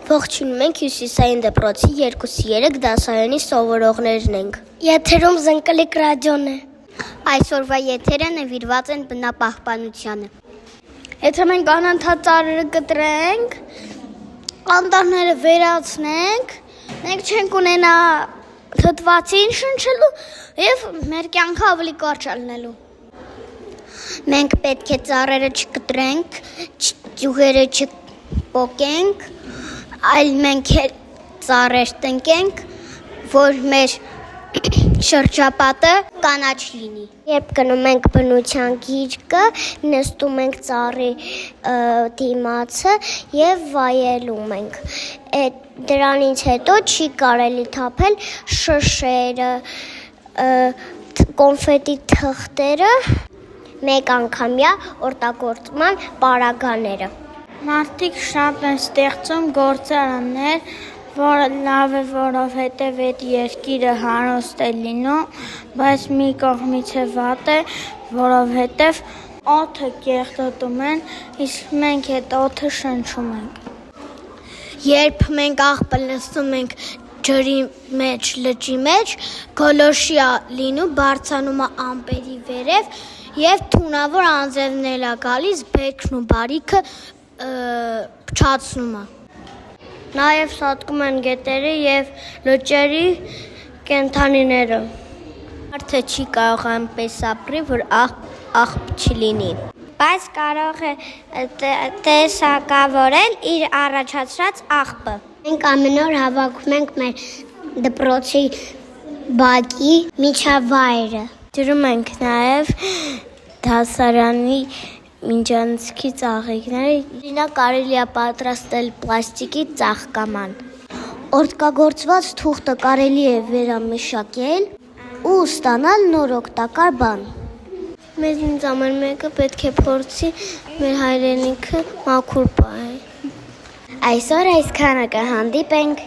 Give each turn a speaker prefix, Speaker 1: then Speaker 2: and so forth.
Speaker 1: Ողջունում ենք Հյուսիսային դպրոցի 2-3 դասարանի սովորողներն ենք։ Եթերում Զնկլիկ ռադիոն է։ Այսօրվա եթերը նվիրված են բնապահպանությանը։ Եթե մենք անընդհատ ծառերը կտրենք, անտառները վերացնենք, մենք չենք ունենա թթվածին շնչելու եւ մեր կյանքը ավելի կարճ լինելու։ Մենք պետք է ծառերը չկտրենք, ճյուղերը չպոկենք, այլ մենք ծառեր տնկենք, որ մեր շրջապատը կանաչ լինի։ Երբ գնում ենք բնության գիրկը, նստում ենք ծառի դիմացը եւ վայելում ենք։ Դրանից հետո չի կարելի թափել շշերը, կոնֆետի թղթերը, մեկ անգամյա օգտագործման պարագաները։ Մարդիկ շատ են ստեղծում գործարաններ, որը լավ է, որովհետև այդ երկիրը հարուստ է լինում, բայց մի կողմից է վատ է, որովհետև օդը կեղտոտում են, իսկ մենք այդ օդը շնչում ենք։ Երբ մենք աղբը լցնում ենք ջրի մեջ, լճի մեջ, գոլորշի լինում, բարձրանում է ամպերի վերև եւ թունավոր անձրևներ է գալիս, բերքն ու բարիքը փչացնում է։ Նաև սատկում են գետերի եւ լճերի կենդանիները։ Մարդը չի կարող այնպես ապրի, որ աղբ չլինի, բայց կարող է տեսակավորել իր առաջացրած աղբը։ Մենք ամեն օր հավաքում ենք մեր դպրոցի բակի միջավայրը։ Ջրում ենք նաև դասարանի միջանցքի ծաղիկները, իրինա կարելի է պատրաստել պլաստիկի ծաղկաման։ Օգտագործված թուղթը կարելի է վերամշակել ու ստանալ նոր օգտակար բան։ Մեզնից ամեն մեկը պետք է փորձի մեր հայրենիքը մաքուր պահել։ Այսօր այսքանը կհանդիպենք